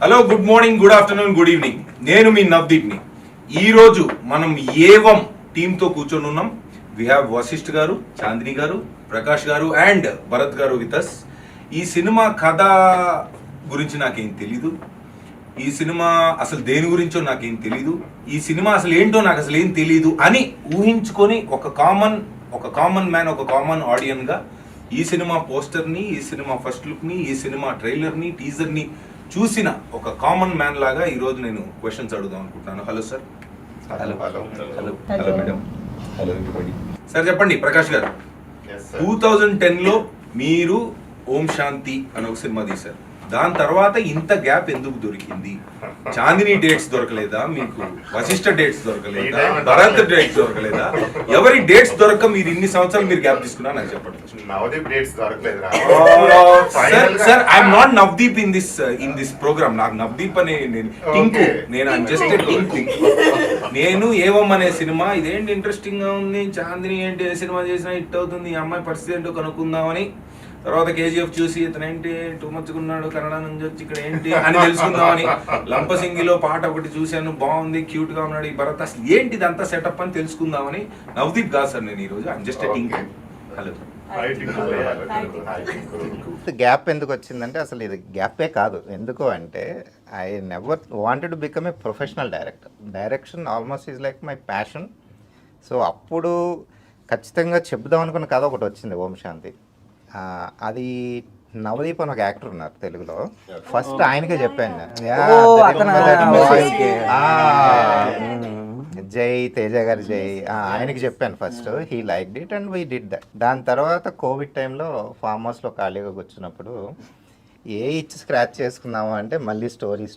Hello, good morning, good afternoon, good evening. నేను మీ నవదీప్ని. ఈరోజు మనం ఏవం టీంతో కూర్చొని ఉన్నాం. వి హ్యావ్ వశిష్ఠ్ గారు, చాందిని గారు, ప్రకాష్ గారు అండ్ భరత్ గారు విత్ అస్. ఈ సినిమా కథ గురించి నాకేం తెలీదు. ఈ సినిమా అసలు దేని గురించో నాకేం తెలీదు. ఈ సినిమా అసలు ఏంటో నాకు అసలు ఏం తెలీదు అని ఊహించుకొని ఒక కామన్ మ్యాన్, ఒక కామన్ ఆడియన్గా ఈ సినిమా పోస్టర్ని, ఈ సినిమా ఫస్ట్ లుక్ని, ఈ సినిమా ట్రైలర్ని, టీజర్ని చూసిన ఒక కామన్ మ్యాన్ లాగా ఈరోజు నేను క్వశ్చన్స్ అడుగుదాం అనుకుంటున్నాను. Hello sir. Hello madam. Hello everybody. Sir చెప్పండి, ప్రకాష్ గారు, 2010లో మీరు ఓం శాంతి అని ఒక సినిమా తీశారు. దాని తర్వాత ఇంత గ్యాప్ ఎందుకు దొరికింది? చాందిని డేట్స్ దొరకలేదా మీకు? వశిష్ఠ డేట్స్ దొరకలేదా? భరత్ డేట్స్ దొరకలేదా? ఎవరి డేట్స్ దొరక మీరు ఇన్ని సంవత్సరాలు మీరు గ్యాప్ తీసుకున్నా నాకు చెప్పండి. నవదీప్ డేట్స్ దొరకలేదా? Sir I'm not Navdeep in this program. నాకు నవదీప్ అనే టింకు, నేను జస్ట్ టింకు. నేను ఏవం అనే సినిమా ఇదేంటి ఇంట్రెస్టింగ్ గా ఉంది, చాందిని ఏంటి ఏ సినిమా చేసినా హిట్ అవుతుంది, ఈ అమ్మాయి పరిస్థితి ఏంటో కనుక్కుందామని, తర్వాత కేజీఎఫ్ చూసి ఇతను ఏంటి టూ మచ్చుకున్నాడు, కన్నడ నుంచి వచ్చి ఇక్కడ ఏంటి అని తెలుసుకుందామని, లంపసింగిలో పాట ఒకటి చూశాను, బాగుంది, క్యూట్ గా ఉన్నాడు ఈ భరత్, అసలు ఏంటి ఇదంతా సెటప్ అని తెలుసుకుందామని. నవదీప్ కాదు సార్ నేను ఈరోజు, I'm just Tinku. Hello. Gap ఎందుకు వచ్చిందంటే అసలు ఇది గ్యాపే కాదు. ఎందుకు అంటే I never wanted to become a professional director. Direction almost is like my passion. So అప్పుడు ఖచ్చితంగా చెప్దాం అనుకున్న కథ ఒకటి వచ్చింది, ఓం శాంతి. అది నవదీప్ అని ఒక యాక్టర్ ఉన్నారు తెలుగులో. ఫస్ట్ ఆయనకే చెప్పాను జై తేజ గారి జై, ఆయనకి చెప్పాను first. He like it and we did that. దాని తర్వాత కోవిడ్ టైంలో ఫామ్ హౌస్లో ఖాళీగా కూర్చున్నప్పుడు ఇచ్చి స్క్రాచ్ చేసుకుందాము అంటే మళ్ళీ స్టోరీ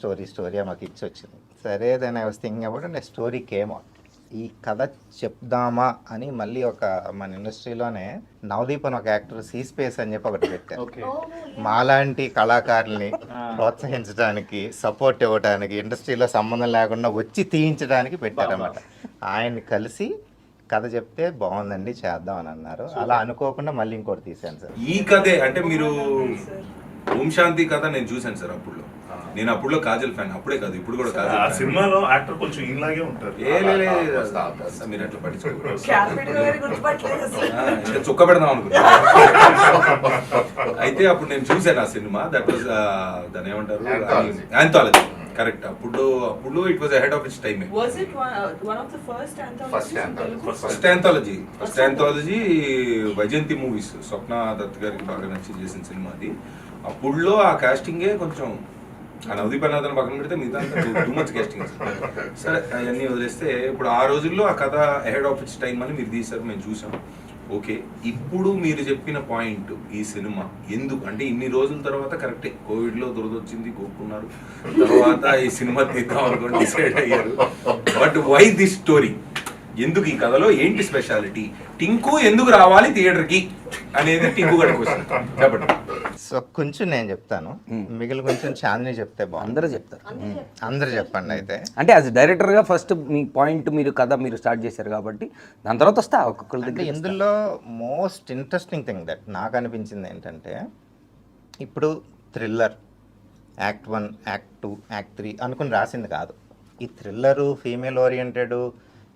మాకు ఇచ్చి వచ్చింది. సరే then I was thinking about and story came out. ఈ కథ చెప్దామా అని మళ్ళీ ఒక మన ఇండస్ట్రీలోనే నవదీప్ అని ఒక యాక్టర్ సీ స్పేస్ అని చెప్పి ఒకటి పెట్టారు. మాలాంటి కళాకారుల్ని ప్రోత్సహించడానికి, సపోర్ట్ ఇవ్వడానికి, ఇండస్ట్రీలో సంబంధం లేకుండా వచ్చి తీయించడానికి పెట్టారన్నమాట. ఆయన్ని కలిసి కథ చెప్తే బాగుందండి చేద్దాం అని అన్నారు. అలా అనుకోకుండా మళ్ళీ ఇంకోటి తీశాను సార్. ఈ కథే అంటే మీరు ఓం శాంతి కథ నేను చూశాను సార్. నేను అప్పుడులో కాజల్ ఫ్యాన్, అప్పుడే కాదు ఇప్పుడు కూడా కాజల్. ఆ సినిమాలో యాక్టర్ కొంచెం ఇలాగే ఉంటారు. మీరు అట్లా పట్టించుకోకూడదు. చుక్క పెడదాం అనుకున్నా. అయితే అప్పుడు నేను చూశాను ఆ సినిమా. దట్ వాజ్ దాని ఏమంటారు, ఆంథాలజీ. కరెక్ట్. అప్పుడు it was ahead of its time. First anthology Vyjayanthi movies, Swapna Dutt గారికి బాగా నచ్చి చేసిన సినిమా అది. అప్పుడులో ఆ కాస్టింగే కొంచెం, ఆ నవదీప్ అన్నదాన్ని పక్కన పెడితే మిగతా టూ మచ్ కాస్టింగ్. సరే అవన్నీ వదిలేస్తే ఇప్పుడు ఆ రోజుల్లో ఆ కథ అహెడ్ ఆఫ్ ఇట్స్ టైమ్ అని మీరు తీశారు, మేము చూసాం. ఓకే, ఇప్పుడు మీరు చెప్పిన పాయింట్, ఈ సినిమా ఎందుకు అంటే ఇన్ని రోజుల తర్వాత కరెక్టే కోవిడ్లో దురదొచ్చింది, కోరుకున్నారు, తర్వాత ఈ సినిమా తీద్దాం అనుకోండి డిసైడ్ అయ్యారు. But why this story? ఎందుకు ఈ కథలో ఏంటి స్పెషాలిటీ? టింకు ఎందుకు రావాలి థియేటర్కి అనేది టింకు గడి క్వశ్చన్. చెప్పండి. సో కొంచెం నేను చెప్తాను, మిగిలిన కొంచెం చాందిని చెప్తే బాగుంది. అందరూ చెప్పండి. అయితే అంటే యాజ్ డైరెక్టర్గా ఫస్ట్ మీ పాయింట్, మీరు కథ మీరు స్టార్ట్ చేశారు కాబట్టి దాని తర్వాత వస్తా ఒక్కొక్కరి దగ్గర. ఇందులో మోస్ట్ ఇంట్రెస్టింగ్ థింగ్ దట్ నాకు అనిపించింది ఏంటంటే, ఇప్పుడు థ్రిల్లర్ యాక్ట్ 1, యాక్ట్ 2, యాక్ట్ 3 అనుకుని రాసింది కాదు. ఈ థ్రిల్లరు, ఫీమేల్ ఓరియంటెడ్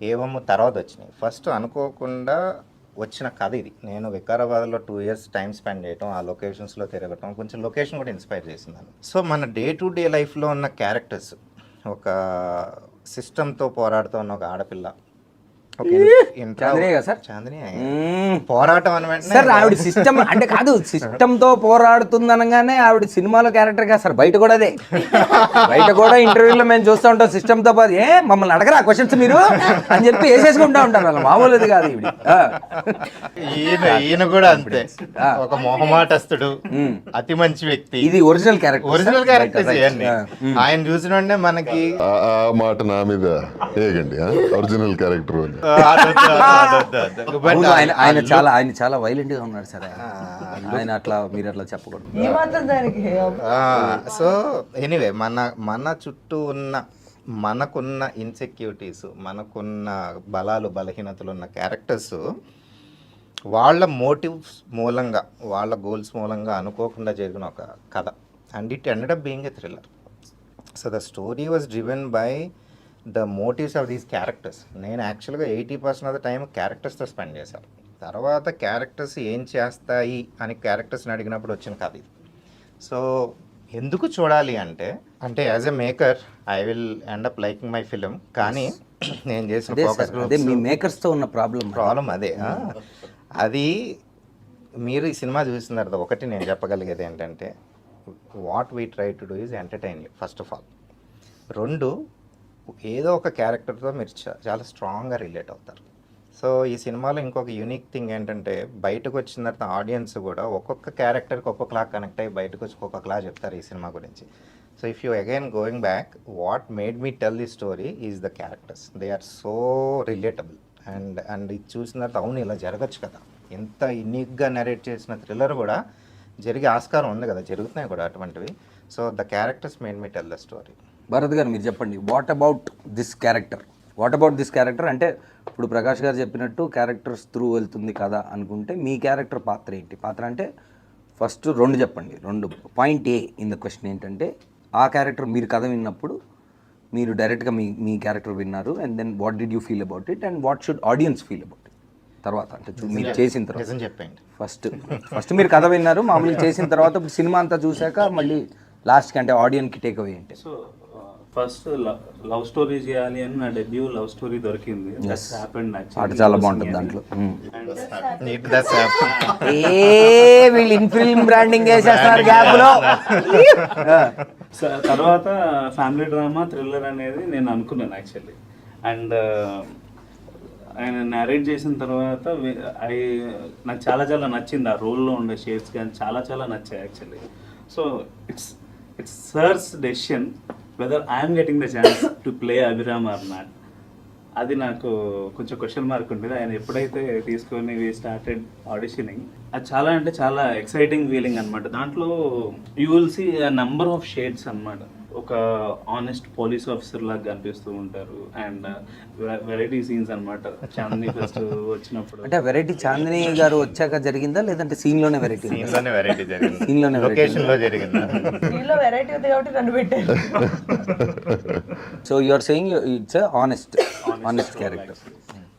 ఏమో తర్వాత వచ్చినాయి. ఫస్ట్ అనుకోకుండా వచ్చిన కథ ఇది. నేను వికారాబాద్లో 2 years టైం స్పెండ్ చేయటం, ఆ లొకేషన్స్లో తిరగటం, కొంచెం లొకేషన్ కూడా ఇన్స్పైర్ చేసింది. సో మన డే టు డే లైఫ్లో ఉన్న క్యారెక్టర్స్, ఒక సిస్టంతో పోరాడుతున్న ఒక ఆడపిల్ల, పోరాటం అని సార్ ఆవిడ సిస్టమ్ అంటే కాదు, సిస్టమ్ తో పోరాడుతుంది అనగానే ఆవిడ సినిమాలో క్యారెక్టర్ కాదు సార్, బయట కూడా అదే. బయట కూడా ఇంటర్వ్యూలో మేము చూస్తూ ఉంటాం, సిస్టమ్ తో పాటు మమ్మల్ని అడగరా క్వశ్చన్స్ మీరు అని చెప్పి వేసేసుకుంటా ఉంటారు. వాళ్ళు మామూలుది కాదు ఈవిడ. ఈయన కూడా అంతే, ఒక మొహమాటస్తుడు, అతి మంచి వ్యక్తి. ఇది ఒరిజినల్ క్యారెక్టర్. ఆయన చూసిన మనకి మాట నా మీద ఏగండి, ఒరిజినల్ క్యారెక్టర్. ఆయన చాలా వైలెంట్ గా ఉన్నాడు సార్. ఆయన అట్లా మీరు అట్లా చెప్పకూడదు. సో ఎనీవే మన చుట్టూ ఉన్న మనకున్న ఇన్సెక్యూరిటీస్, మనకున్న బలాలు బలహీనతలు ఉన్న క్యారెక్టర్స్ వాళ్ళ మోటివ్స్ మూలంగా, వాళ్ళ గోల్స్ మూలంగా అనుకోకుండా జరిగిన ఒక కథ. And it ended up being a thriller. So the story was driven by the motifs of these characters. నేను యాక్చువల్గా 80% ఆఫ్ ద టైం క్యారెక్టర్స్తో స్పెండ్ చేశాను. తర్వాత క్యారెక్టర్స్ ఏం చేస్తాయి అని క్యారెక్టర్స్ని అడిగినప్పుడు వచ్చిన కథ ఇది. సో ఎందుకు చూడాలి అంటే as a maker I will end up liking my film. కానీ నేను చేసిన ఫోకస్ అదే మీ మేకర్స్తో ఉన్న ప్రాబ్లం అదే. అది మీరు ఈ సినిమా చూసిన తర్వాత ఒకటి నేను చెప్పగలిగేది ఏంటంటే what we try to do is entertain you first of all. 2, ఏదో ఒక క్యారెక్టర్తో మీరు చాలా స్ట్రాంగ్గా రిలేట్ అవుతారు. సో ఈ సినిమాలో ఇంకొక యూనిక్ థింగ్ ఏంటంటే బయటకు వచ్చిన తర్వాత ఆడియన్స్ కూడా ఒక్కొక్క క్యారెక్టర్కి ఒక్కొక్కలా కనెక్ట్ అయ్యి బయటకు వచ్చి ఒక్కొక్కలా చెప్తారు ఈ సినిమా గురించి. So if you again going back, what made me tell the story is the characters. They are so relatable. And ఇది చూసిన తర్వాత అవును ఇలా జరగచ్చు కదా, ఎంత యూనిక్గా నరేట్ చేసిన థ్రిల్లర్ కూడా జరిగే ఆస్కారం ఉంది కదా, జరుగుతున్నాయి కూడా అటువంటివి. So the characters made me tell the story. Bharat గారు మీరు చెప్పండి, వాట్ అబౌట్ దిస్ క్యారెక్టర్ అంటే ఇప్పుడు ప్రకాష్ గారు చెప్పినట్టు క్యారెక్టర్స్ త్రూ వెళ్తుంది కదా అనుకుంటే మీ క్యారెక్టర్ పాత్ర ఏంటి? పాత్ర అంటే ఫస్ట్ 2 చెప్పండి. 2 point a in the question ఏంటంటే ఆ క్యారెక్టర్ మీరు కథ విన్నప్పుడు మీరు డైరెక్ట్గా మీ క్యారెక్టర్ విన్నారు, and then what did you feel about it and what should audience feel about it తర్వాత అంటే మీరు చేసిన తర్వాత. నిజం చెప్పండి. ఫస్ట్ మీరు కథ విన్నారు, మామూలుగా చేసిన తర్వాత ఇప్పుడు సినిమా అంతా చూశాక మళ్ళీ లాస్ట్కి అంటే ఆడియన్కి టేక్ అవే ఏంటి? సో ఫస్ట్ లవ్ స్టోరీ చేయాలి అని నా డెబ్యూ లవ్ స్టోరీ దొరికింది. పాట చాలా బాగుంటుంది దాంట్లో. వీళ్ళు ఇన్ ఫిల్మ్ బ్రాండింగ్ చేసేస్తున్నారు గ్యాప్ లో. తర్వాత ఫ్యామిలీ డ్రామా థ్రిల్లర్ అనేది నేను అనుకున్నాను యాక్చువల్లీ. అండ్ ఆయన నేరేట్ చేసిన తర్వాత నాకు చాలా చాలా నచ్చింది. ఆ రోల్లో ఉండే షేడ్స్ కానీ చాలా నచ్చాయి actually. So it's sir's decision whether I am getting the chance to play Abhiram or not. అది నాకు కొంచెం క్వశ్చన్ మార్క్ ఉండేది. ఆయన ఎప్పుడైతే తీసుకొని స్టార్టెడ్ ఆడిషనింగ్, అది చాలా అంటే చాలా ఎక్సైటింగ్ ఫీలింగ్ అనమాట. దాంట్లో you will see number of shades అనమాట. ఒక ఆనెస్ట్ పోలీస్ ఆఫీసర్ లాగా కనిపిస్తూ ఉంటారు అండ్ వెరైటీ సీన్స్ అనమాట. చాందిని ఫస్ట్ వచ్చినప్పుడు అంటే వెరైటీ చాందిని గారు వచ్చాక జరిగిందా లేదంటే సీన్లోనే వెరైటీ? వెరైటీ జరిగింది, సీన్లోనే లొకేషన్లో జరిగింది. దీనిలో వెరైటీ ఉంది కాబట్టి నన్ను పెట్టారు. So you are saying it's honest character.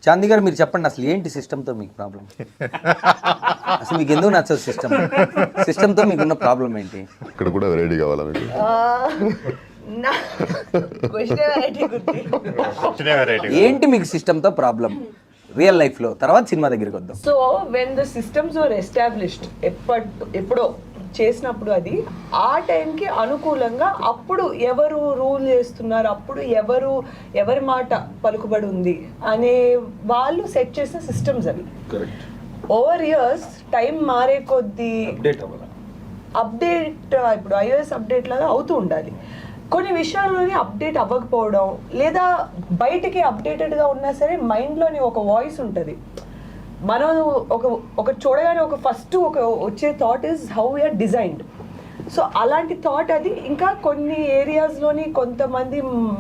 Chandi garu మీరు చెప్పండి, అసలు ఏంటి సిస్టమ్తో మీకు ప్రాబ్లం? అసలు మీకు ఎందుకు నచ్చదు సిస్టమ్తో మీకున్న ప్రాబ్లం ఏంటి? ఇక్కడ కూడా వెరైటీ కావాలా మీకు? నా క్వశ్చన్ వెరైటీ ఏంటి మీకు సిస్టమ్తో ప్రాబ్లం రియల్ లైఫ్లో? తర్వాత సినిమా దగ్గరికి వద్దాం. So when the systems are established, ఎప్పుడో చేసినప్పుడు అది ఆ టైంకి అనుకూలంగా అప్పుడు ఎవరు రూల్ చేస్తున్నారు, అప్పుడు ఎవరి మాట పలుకుబడి ఉంది అనే వాళ్ళు సెట్ చేసిన సిస్టమ్స్ అవి. ఓవర్ ఇయర్స్ టైం మారే కొద్దీ అప్డేట్ ఇప్పుడు iOS అప్డేట్ లాగా అవుతూ ఉండాలి. కొన్ని విషయాల్లోని అప్డేట్ అవ్వకపోవడం, లేదా బయటికి అప్డేటెడ్గా ఉన్నా సరే మైండ్లోని ఒక వాయిస్ ఉంటుంది. మనం ఒక చూడగానే ఫస్ట్ వచ్చే thought is how we are designed. So అలాంటి థాట్ అది ఇంకా కొన్ని ఏరియాస్లోని కొంతమంది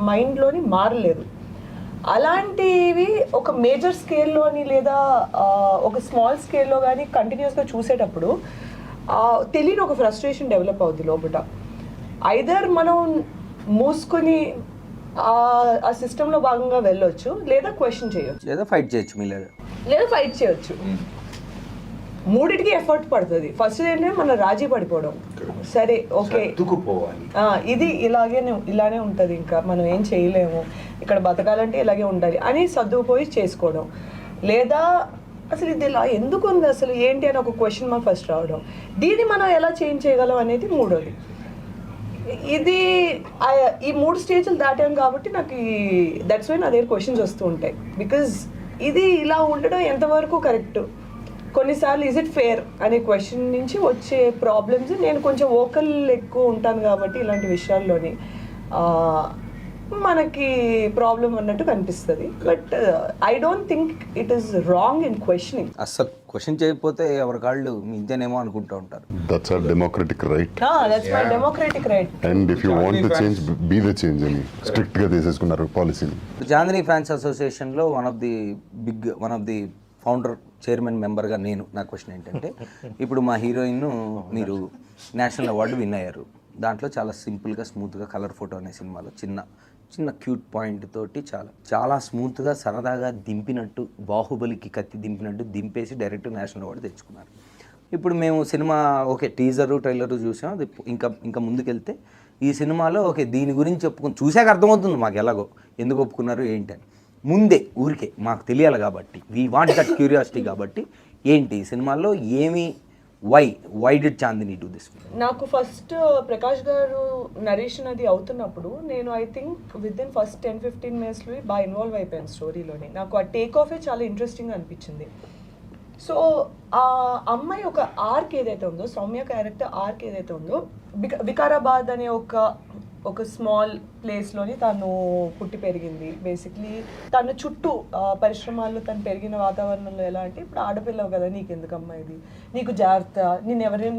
మైండ్లోని మారలేదు. అలాంటివి ఒక మేజర్ స్కేల్లోని లేదా ఒక స్మాల్ స్కేల్లో కానీ కంటిన్యూస్గా చూసేటప్పుడు తెలియని ఒక ఫ్రస్ట్రేషన్ డెవలప్ అవుతుంది లోపల. ఐదర్ మనం మూసుకొని ఆ సిస్టంలో భాగంగా వెళ్ళొచ్చు, లేదా క్వశ్చన్ చేయొచ్చు, లేదా ఫైట్ చేయొచ్చు, లేదా ఫైట్ చేయొచ్చు. మూడిటికి ఎఫర్ట్ పడుతుంది. ఫస్ట్ ఏంటంటే మనం రాజీ పడిపోవడం, సరే ఓకే ఇది ఇలానే ఉంటుంది, ఇంకా మనం ఏం చేయలేము, ఇక్కడ బతకాలంటే ఇలాగే ఉండాలి అని సర్దుకుపోయి చేసుకోవడం. లేదా అసలు ఇది ఇలా ఎందుకు ఉంది, అసలు ఏంటి అని ఒక క్వశ్చన్ మార్క్ ఫస్ట్ రావడం. దీన్ని మనం ఎలా చేంజ్ చేయగలం అనేది మూడోది. ఇది ఈ 3 స్టేజ్లు దాటాను కాబట్టి నాకు దట్స్ వై నా దగ్గర క్వశ్చన్స్ వస్తూ ఉంటాయి. బికాజ్ ఇది ఇలా ఉండడం ఎంతవరకు కరెక్ట్, కొన్నిసార్లు ఈజ్ ఇట్ ఫేర్ అనే క్వశ్చన్ నుంచి వచ్చే ప్రాబ్లమ్స్. నేను కొంచెం వోకల్ ఎక్కువ ఉంటాను కాబట్టి ఇలాంటి విషయాల్లోని మనకి ప్రాబ్లం అన్నట్టు కనిపిస్తుంది. But I don't think it is wrong in questioning. అసలు క్వశ్చన్ చేయకపోతే ఎవరి కాళ్ళు ఇంతేనేమో అనుకుంటూ ఉంటారు. That's our democratic right. That's my democratic right. And if you want to change, be the change అని స్ట్రిక్ట్ గా తీసేసుకున్నారు పాలసీని. చాందిని ఫ్యాన్స్ అసోసియేషన్లో one of the founder chairman మెంబర్గా నా క్వశ్చన్ ఏంటంటే, ఇప్పుడు మా హీరోయిన్ మీరు నేషనల్ అవార్డు విన్ అయ్యారు, దాంట్లో చాలా సింపుల్గా స్మూత్గా కలర్ ఫోటో అనే సినిమాలో చిన్న క్యూట్ పాయింట్ తోటి చాలా స్మూత్గా సరదాగా దింపినట్టు, బాహుబలికి కత్తి దింపినట్టు దింపేసి డైరెక్ట్ నేషనల్ అవార్డు తెచ్చుకున్నారు. ఇప్పుడు మేము సినిమా ఓకే టీజరు ట్రైలరు చూసాం, అది ఇంకా ముందుకెళ్తే ఈ సినిమాలో ఓకే దీని గురించి చూశాక అర్థమవుతుంది మాకు ఎలాగో ఎందుకు ఒప్పుకున్నారు ఏంటని. ముందే ఊరికే మాకు తెలియాలి కాబట్టి, వీ వాంట్ దట్ క్యూరియాసిటీ కాబట్టి ఏంటి సినిమాల్లో ఏమి why did Chandini do this? నాకు ఫస్ట్ ప్రకాష్ గారు నరేషన్ అది అవుతున్నప్పుడు నేను I think with in first 10-15 మినిట్స్లో బాగా ఇన్వాల్వ్ అయిపోయాను స్టోరీలోని. నాకు ఆ టేక్ ఆఫే చాలా ఇంట్రెస్టింగ్ అనిపించింది. సో ఆ అమ్మాయి ఒక ఆర్క్ ఏదైతే ఉందో, సౌమ్య క్యారెక్టర్ ఆర్క్ ఏదైతే ఉందో, వికారాబాద్ అనే ఒక స్మాల్ ప్లేస్లోని తను పుట్టి పెరిగింది. బేసిక్లీ తన చుట్టూ పరిశ్రమాల్లో తను పెరిగిన వాతావరణంలో ఎలా అంటే, ఇప్పుడు ఆడపిల్లవు కదా నీకు ఎందుకమ్మా ఇది, నీకు జాగ్రత్త,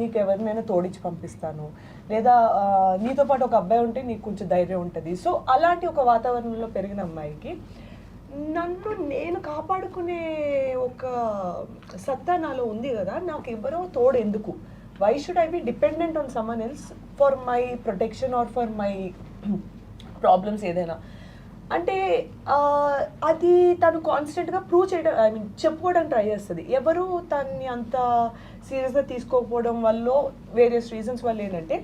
నీకు ఎవరినైనా తోడించి పంపిస్తాను, లేదా నీతో పాటు ఒక అబ్బాయి ఉంటే నీకు కొంచెం ధైర్యం ఉంటుంది. సో అలాంటి ఒక వాతావరణంలో పెరిగిన అమ్మాయికి నన్ను నేను కాపాడుకునే ఒక సత్తా నాలో ఉంది కదా, నాకు ఎవరో తోడు ఎందుకు, why should I be dependent on someone else for my protection or for my problems ఏదైనా అంటే అది తను కాన్స్టెంట్గా ప్రూవ్ చేయడం, ఐ మీన్ చెప్పుకోవడానికి ట్రై చేస్తుంది. ఎవరు తన్ని అంత సీరియస్గా తీసుకోకపోవడం వల్ల, వేరియస్ రీజన్స్ వల్ల ఏంటంటే,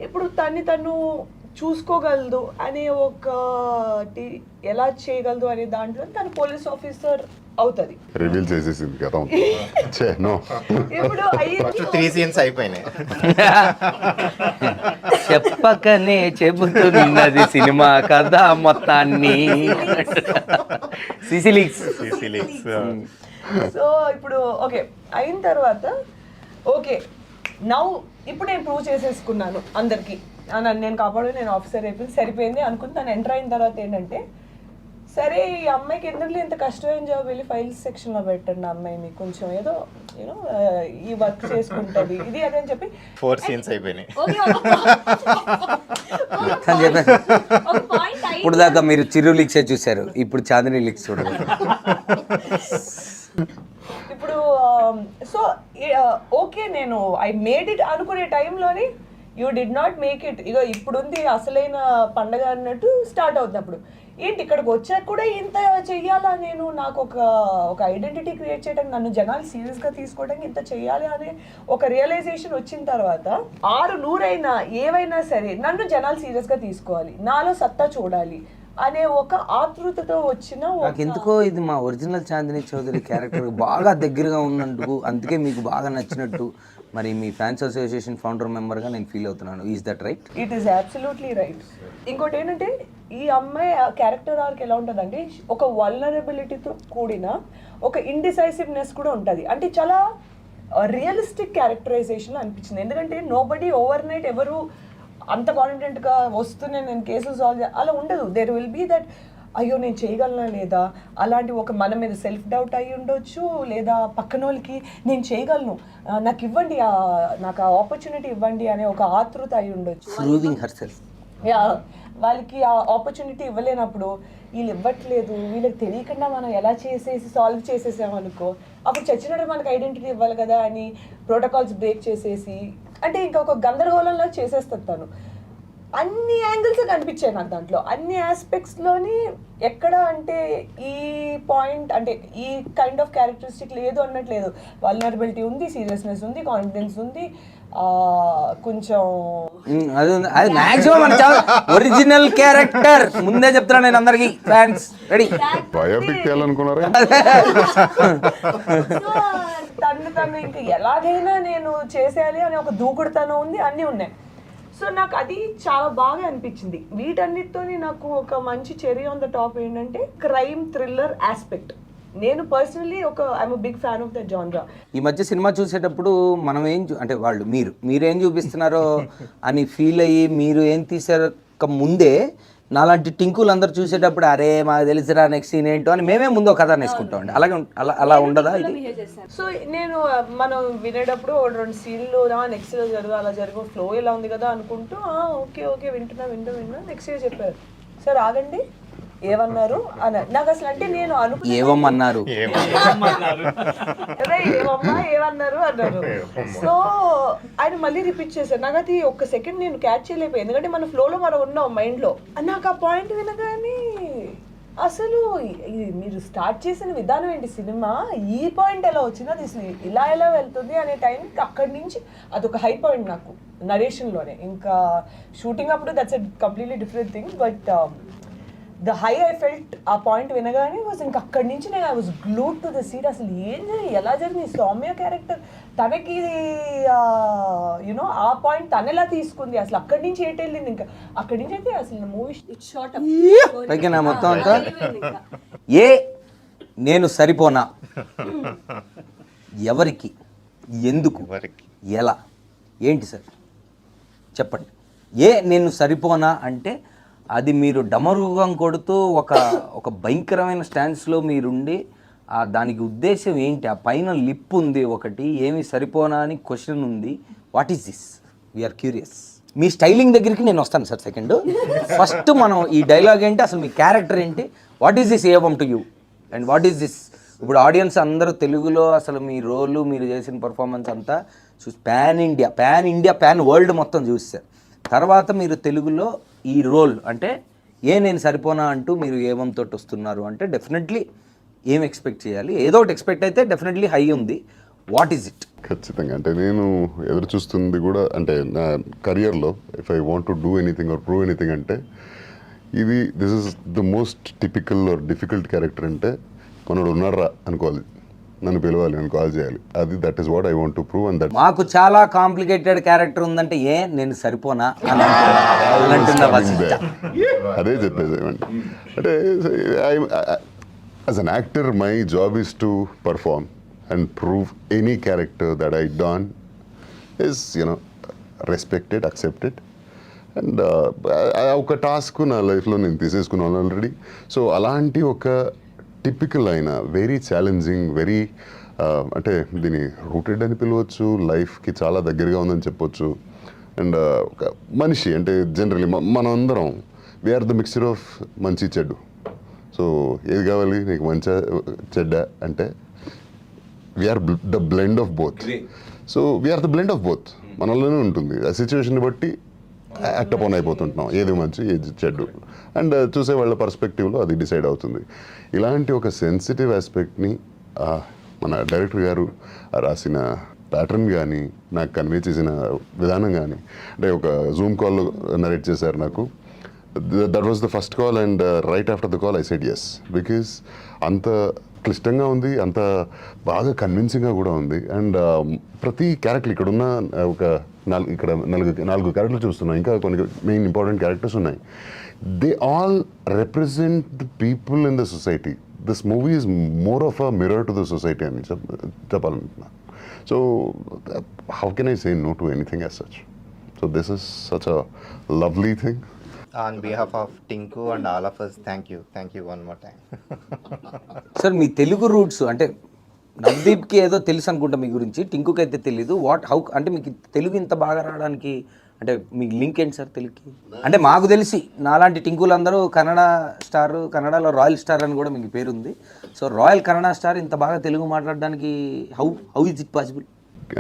ఇప్పుడు తను చూసుకోగలదు అనే ఒకటి, ఎలా చేయగలదు అనే దాంట్లో తను పోలీస్ ఆఫీసర్ అవుతుంది. రివీల్ చేసేసింది కదా. ఇప్పుడు 3 సీన్స్ అయిపోయినాయి. చెప్పకనే చెబుతున్నది సినిమా కథ మొత్తాన్ని. సిసిలిక్స్. సో ఇప్పుడు ఓకే అయిన తర్వాత ఓకే ఇప్పుడు నేను ప్రూవ్ చేసేసుకున్నాను అందరికి, నేను కాపాడు, నేను ఆఫీసర్ అయిపోయింది, సరిపోయింది అనుకుని తను ఎంటర్ అయిన తర్వాత ఏంటంటే, సరే ఈ అమ్మాయికి ఎందుకు ఇంత కష్టమైన జాబ్, వెళ్ళి ఫైల్స్ సెక్షన్లో పెట్టండి అమ్మాయిని, కొంచెం ఏదో యూనో ఈ వర్క్ చేసుకుంటుంది ఇది అదే అని చెప్పి 4 సీన్స్ అయిపోయినాయి. ఇప్పుడు దాకా మీరు చిరు లిక్సే చూశారు, ఇప్పుడు చాందిని లిక్స్ చూడండి. ఇప్పుడు సో ఓకే నేను ఐ మేడ్ ఇట్ అనుకునే టైంలోని you did not make it. ఇక ఇప్పుడుంది అసలైన పండగ అన్నట్టు స్టార్ట్ అవుతుంది. అప్పుడు ఏంటి ఇక్కడికి వచ్చాక కూడా ఇంత చెయ్యాలా నేను, నాకు ఒక ఐడెంటిటీ క్రియేట్ చేయడానికి, నన్ను జనాలు సీరియస్గా తీసుకోవడానికి ఇంత చెయ్యాలి అనే ఒక రియలైజేషన్ వచ్చిన తర్వాత 600 అయినా ఏవైనా సరే నన్ను జనాలు సీరియస్గా తీసుకోవాలి, నాలో సత్తా చూడాలి అనే ఒక ఆతృతతో వచ్చిన, నాకు ఎందుకో ఇది మా ఒరిజినల్ చాందిని చౌదరి క్యారెక్టర్ బాగా దగ్గరగా ఉన్నందుకు, అందుకే మీకు బాగా నచ్చినట్టు మరి మీ ఫ్యాన్స్ అసోసియేషన్ ఫౌండర్ మెంబర్గా నేను ఫీల్ అవుతున్నాను. Is that right? It is absolutely right. ఇంకోటి ఏంటంటే, ఈ అమ్మాయి క్యారెక్టర్ ఆర్క్ ఎలా ఉంటుందంటే, ఒక వల్నరబిలిటీతో కూడిన ఒక ఇండిసైసివ్నెస్ కూడా ఉంటుంది. అంటే చాలా రియలిస్టిక్ క్యారెక్టరైజేషన్ అనిపించింది. ఎందుకంటే నోబడీ ఓవర్ నైట్ ఎవరు అంత కాన్ఫిడెంట్గా వస్తూనే నేను కేసులు సాల్వ్ అలా ఉండదు. దేర్ విల్ బీ దట్ అయ్యో నేను చేయగలనా లేదా, అలాంటి ఒక మన మీద సెల్ఫ్ డౌట్ అయ్యి ఉండొచ్చు, లేదా పక్కన వాళ్ళకి నేను చేయగలను, నాకు ఇవ్వండి, నాకు ఆ ఆపర్చునిటీ ఇవ్వండి అనే ఒక ఆతృత అయి ఉండొచ్చు. వాళ్ళకి ఆ ఆపర్చునిటీ ఇవ్వలేనప్పుడు, వీళ్ళు ఇవ్వట్లేదు, వీళ్ళకి తెలియకుండా మనం ఎలా చేసేసి సాల్వ్ చేసేసామనుకో, అప్పుడు చచ్చినట్టు మనకు ఐడెంటిటీ ఇవ్వాలి కదా అని ప్రోటోకాల్స్ బ్రేక్ చేసేసి, అంటే ఇంకొక గందరగోళంలో చేసేస్తాను తను. అన్ని యాంగిల్స్ కనిపించాయి నాకు దాంట్లో, అన్ని ఆస్పెక్ట్స్లోని. ఎక్కడ అంటే ఈ పాయింట్ అంటే ఈ కైండ్ ఆఫ్ క్యారెక్టరిస్టిక్ లేదు అన్నట్లేదు. వల్నరబిలిటీ ఉంది, సీరియస్నెస్ ఉంది, కాన్ఫిడెన్స్ ఉంది, కొంచెం అది మాక్సిమం ఒరిజినల్ క్యారెక్టర్. ముందే చెప్తున్నా నేను అందరికి, ఫ్యాన్స్ రెడీ. బయోపిక్ చేయాలనుకున్నారా? తను ఇంకా ఎలాగైనా నేను చేసేయాలి అనే ఒక దూకుడుతనం ఉంది, అన్నీ ఉన్నాయి. సో నాకు అది చాలా బాగా అనిపించింది. వీటన్నిటితోని నాకు ఒక మంచి చెరీ ఆన్ ద టాప్ ఏంటంటే క్రైమ్ థ్రిల్లర్ ఆస్పెక్ట్. నేను personally I'm big fan of the genre. ఈ మధ్య సినిమా చూసేటప్పుడు మనం అంటే మీరేం చూపిస్తున్నారో అని ఫీల్ అయ్యి, మీరు ఏం తీసారో ముందే నాలాంటి టింకులు అందరు చూసేటప్పుడు అరే మాకు తెలుసురా నెక్స్ట్ సీన్ ఏంటో అని మేమే ముందు ఒక కథ నేర్చుకుంటాం. అలాగే అలా ఉండదా ఇది? సో నేను మనం వినేటప్పుడు 2 సీన్లు నెక్స్ట్ జరుగు అలా జరుగు, ఫ్లో ఇలా ఉంది కదా అనుకుంటూ ఓకే వింటున్నా నెక్స్ట్ చెప్పారు, సార్ ఆగండి, ఏమన్నారు అన్నారు. నాకు అసలు అంటే నేను అనుకున్నా ఏమన్నారు అదే ఏమమ్మా ఏమన్నారు అన్నారు. సో ఆయన మళ్ళీ రిపీట్ చేశారు. నాకు అది ఒక్క సెకండ్ నేను క్యాచ్ చేయలేకపోయాను, ఎందుకంటే మన ఫ్లోలో మనం ఉన్నాం మైండ్లో. నాకు ఆ పాయింట్ వినగానే అసలు మీరు స్టార్ట్ చేసిన విధానం ఏంటి, సినిమా ఈ పాయింట్ ఎలా వచ్చింది, అది అసలు ఇలా ఎలా వెళ్తుంది అనే టైంకి అక్కడి నుంచి అదొక హై పాయింట్ నాకు నరేషన్లోనే. ఇంకా షూటింగ్ అప్పుడు that's a completely different thing, but the high I felt ఆ పాయింట్ వినగానే వాజ్ ఇంకా అక్కడి నుంచి నేను I was glued to the seat. అసలు ఏం జరిగింది, ఎలా జరిగింది, సౌమ్య క్యారెక్టర్ తనకి యునో ఆ పాయింట్ తను ఎలా తీసుకుంది, అసలు అక్కడి నుంచి ఏంటి వెళ్ళింది. ఇంకా అక్కడి నుంచి అయితే అసలు మూవీ షార్ట్ పైకి నా మొత్తం అంతా ఏ నేను సరిపోనా, ఎవరికి, ఎందుకు, ఎలా, ఏంటి సార్ చెప్పండి. ఏ నేను సరిపోనా అంటే అది మీరు డమరుగం కొడుతూ ఒక భయంకరమైన స్టాన్స్లో మీరుండి దానికి ఉద్దేశం ఏంటి, ఆ పైన లిప్ ఉంది ఒకటి, ఏమి సరిపోనా అని క్వశ్చన్ ఉంది. What is this, we are curious. మీ స్టైలింగ్ దగ్గరికి నేను వస్తాను సార్ సెకండ్. ఫస్ట్ మనం ఈ డైలాగ్ ఏంటి, అసలు మీ క్యారెక్టర్ ఏంటి, what is this evam to you and what is this. ఇప్పుడు ఆడియన్స్ అందరూ తెలుగులో అసలు మీ రోలు మీరు చేసిన పర్ఫార్మెన్స్ అంతా చూసి పాన్ ఇండియా పాన్ వరల్డ్ మొత్తం చూస్తారు. తర్వాత మీరు తెలుగులో ఈ రోల్ అంటే నేను సరిపోనా అంటూ మీరు ఏమంతో వస్తున్నారు అంటే డెఫినెట్లీ ఏం ఎక్స్పెక్ట్ చేయాలి, ఏదో ఒకటి ఎక్స్పెక్ట్ అయితే డెఫినెట్లీ హై ఉంది. What is it? ఖచ్చితంగా అంటే నేను ఎదురు చూస్తుంది కూడా అంటే నా కెరియర్లో if I want to do anything or prove anything అంటే this is the most typical or difficult character. అంటే మనోడు ఉన్నారా అనుకోవాలి, నన్ను పిలవాలి, నన్ను కాల్ చేయాలి, అది that is what I want to prove. And that మాకు చాలా కాంప్లికేటెడ్ క్యారెక్టర్ ఉందంటే నేను సరిపోనా అని అంటున్నా. అదే చెప్పేసి అంటే as an actor my job is to perform and prove any character that I done is respected, accepted, and ఒక టాస్క్ నా లైఫ్లో నేను తీసేసుకున్నాను ఆల్రెడీ. సో అలాంటి ఒక టిపికల్ అయిన వెరీ ఛాలెంజింగ్ వెరీ అంటే దీన్ని రూటెడ్ అని పిలవచ్చు, లైఫ్కి చాలా దగ్గరగా ఉందని చెప్పొచ్చు. అండ్ ఒక మనిషి అంటే జనరలీ మనందరం వీఆర్ ద మిక్చర్ ఆఫ్ మంచి చెడ్డు. సో ఏది కావాలి నీకు మంచి చెడ్డ అంటే we are the blend of both. So we are the blend of both, మనలోనే ఉంటుంది. ఆ సిచ్యువేషన్ బట్టి యాక్ట్ అపాన్ అయిపోతుంటున్నాం, ఏది మంచి ఏది చెడ్డు, అండ్ చూసే వాళ్ళ పర్స్పెక్టివ్లో అది డిసైడ్ అవుతుంది. ఇలాంటి ఒక సెన్సిటివ్ ఆస్పెక్ట్ని మన డైరెక్టర్ గారు రాసిన ప్యాటర్న్ కానీ నాకు కన్వే చేసిన విధానం కానీ, అంటే ఒక జూమ్ కాల్లో నరేట్ చేశారు నాకు. That was the first call and right after the call I said yes, because అంత క్లిష్టంగా ఉంది, అంత బాగా కన్విన్సింగ్గా కూడా ఉంది. అండ్ ప్రతి క్యారెక్టర్ ఇక్కడ ఉన్న ఒక నాలుగు క్యారెక్టర్లు చూస్తున్నాం, ఇంకా కొన్ని మెయిన్ ఇంపార్టెంట్ క్యారెక్టర్స్ ఉన్నాయి. They all represent the people in the society. This movie is more of a mirror to the society అని చెప్పాలనుకుంటున్నా. So how can I say no to anything as such. So this is such a lovely thing. On behalf of Tinku and all of us, thank you one more time. Sir me Telugu roots అంటే నవదీప్కి ఏదో తెలుసు అనుకుంటా మీ గురించి, టింకుకి అయితే తెలీదు. How అంటే మీకు తెలుగు ఇంత బాగా రావడానికి అంటే మీ లింక్ ఏంటి సార్ తెలుగుకి? అంటే మాకు తెలిసి నాలాంటి టింకులు అందరూ కన్నడ స్టార్, కన్నడలో రాయల్ స్టార్ అని కూడా మీకు పేరుంది. సో రాయల్ కన్నడ స్టార్ ఇంత బాగా తెలుగు మాట్లాడడానికి హౌ ఇస్ ఇట్ పాసిబుల్?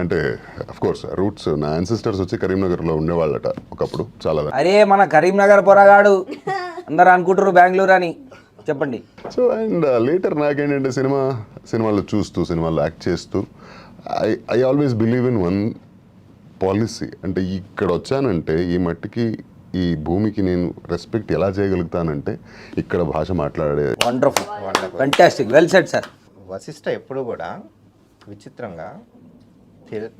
అంటే అఫ్ కోర్స్ రూట్స్ నా యాన్సిస్టర్స్ వచ్చి కరీంనగర్లో ఉండేవాళ్ళట ఒకప్పుడు చాలా. అరే మన కరీంనగర్ పొరగాడు అందరు అనుకుంటారు బెంగళూరు అని, చెప్పండి. సో అండ్ లేటర్ నాకేంటంటే సినిమాలో చూస్తూ సినిమాలో యాక్ట్ చేస్తూ I always believe in one policy. అంటే ఇక్కడ వచ్చానంటే ఈ మట్టికి ఈ భూమికి నేను రెస్పెక్ట్ ఎలా చేయగలుగుతానంటే ఇక్కడ భాష మాట్లాడే. Wonderful, fantastic, well said sir. Vashishta ఎప్పుడు కూడా విచిత్రంగా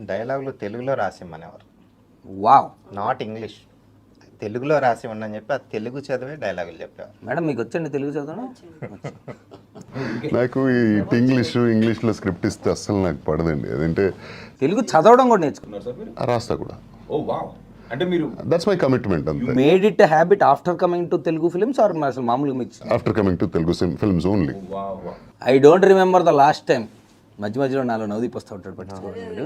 డైలాగులు తెలుగులో రాసిమ్మనేవారు. వావ్. నాట్ ఇంగ్లీష్, తెలుగులో రాసిమ్మని చెప్పి ఆ తెలుగు చదివే డైలాగులు చెప్పేవారు. మేడం మీకు వచ్చండి తెలుగు చదవడం? నాకు ఈ ఇంగ్లీష్లో స్క్రిప్ట్ ఇస్తే అస్సలు నాకు పడదండి. అదంటే తెలుగు చదవడం కూడా నేర్చుకున్నారు సార్ మీరు? రాస్తా కూడా. Oh wow. అంటే మీరు దట్స్ మై కమిట్మెంట్ అంతే. Made it habit after coming to Telugu films or అసలు మామూలుగా మీకు? After coming to Telugu films only. I don't remember the last time మధ్య మధ్యలో నాలో నవ్వుదీప్ వస్తూ ఉంటాడు, పట్టించుకోండి మీరు.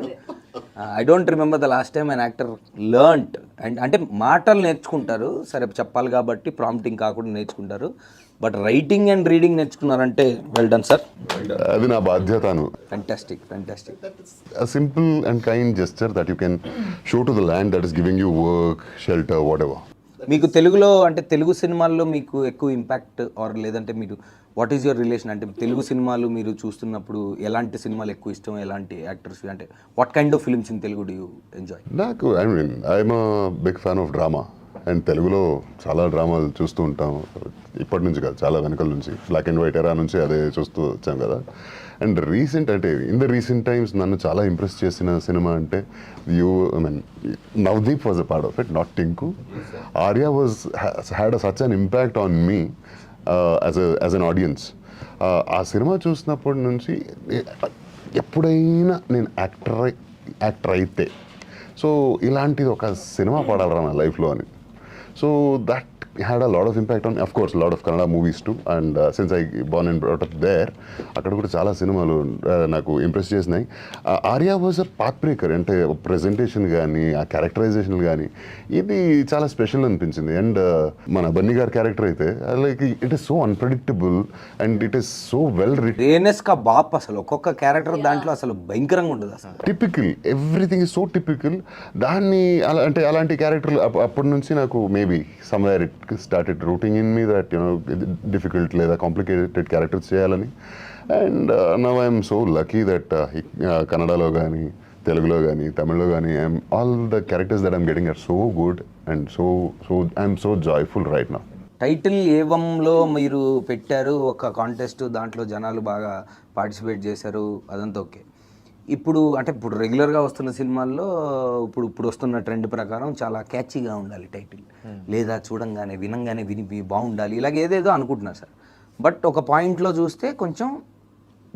I don't remember the last time an actor learned and అంటే మాటలు నేర్చుకుంటారు, సరే చెప్పాలి కాబట్టి ప్రాంప్టింగ్ కాకుండా నేర్చుకుంటారు, బట్ రైటింగ్ అండ్ రీడింగ్ నేర్చుకున్నారంటే వెల్ డన్ సార్. అది నా బాధ్యతను. Fantastic fantastic. A simple and kind gesture that you can show to the land that is giving you work, shelter, whatever. మీకు తెలుగులో అంటే తెలుగు సినిమాల్లో మీకు ఎక్కువ ఇంపాక్ట్ ఆర్ లేదంటే మీరు వాట్ ఈస్ యువర్ రిలేషన్, అంటే తెలుగు సినిమాలు మీరు చూస్తున్నప్పుడు ఎలాంటి సినిమాలు ఎక్కువ ఇష్టం, ఎలాంటి యాక్టర్స్, అంటే what kind of films in Telugu do you enjoy? నాకు I'm big fan of drama and తెలుగులో చాలా డ్రామాలు చూస్తూ ఉంటాం. ఇప్పటి నుంచి కాదు, చాలా వెనకల నుంచి, బ్లాక్ అండ్ వైట్ ఎరా నుంచి అదే చూస్తూ వచ్చాం కదా. అండ్ రీసెంట్ అంటే ఇన్ ద రీసెంట్ టైమ్స్ నన్ను చాలా ఇంప్రెస్ చేసిన సినిమా అంటే Navdeep was a part of it, not Tinku. Arya had such an impact on me as an audience. ఆ సినిమా చూసినప్పటి నుంచి ఎప్పుడైనా నేను యాక్టర్ అయితే సో ఇలాంటిది ఒక సినిమా పడాలరా నా లైఫ్లో అని. So that had a lot of impact on, of course, a lot of Kannada movies too, and since I born and brought up there, అక్కడ కూడా చాలా సినిమాలు నాకు ఇంప్రెస్ చేసినాయి. Arya was a path breaker, అంటే ప్రెజెంటేషన్ కానీ ఆ క్యారెక్టరైజేషన్ కానీ ఇది చాలా స్పెషల్ అనిపించింది. అండ్ మన బన్నీ గారి క్యారెక్టర్ అయితే like it is so unpredictable and it is so well written. రేనెస్ కా బాప్ అసలు ఒక్కొక్క క్యారెక్టర్ దాంట్లో అసలు భయంకరంగా ఉంటుంది అసలు. Typical, everything is so typical. దాన్ని అంటే అలాంటి క్యారెక్టర్లు అప్పటి నుంచి నాకు maybe somewhere it started rooting in me that difficult లేదా కాంప్లికేటెడ్ క్యారెక్టర్స్ చేయాలని. And now I'm so lucky that కన్నడలో కానీ తెలుగులో కానీ తమిళ్లో కానీ all the characters that I'm getting are so good and I'm so joyful right now. Title ఏవంలో మీరు పెట్టారు ఒక కాంటెస్ట్, దాంట్లో జనాలు బాగా పార్టిసిపేట్ చేశారు, అదంతా ఓకే. ఇప్పుడు అంటే ఇప్పుడు రెగ్యులర్గా వస్తున్న సినిమాల్లో ఇప్పుడు వస్తున్న ట్రెండ్ ప్రకారం చాలా క్యాచీగా ఉండాలి టైటిల్, లేదా చూడంగానే వినంగానే విని బాగుండాలి, ఇలాగ ఏదేదో అనుకుంటున్నారు సార్. బట్ ఒక పాయింట్లో చూస్తే కొంచెం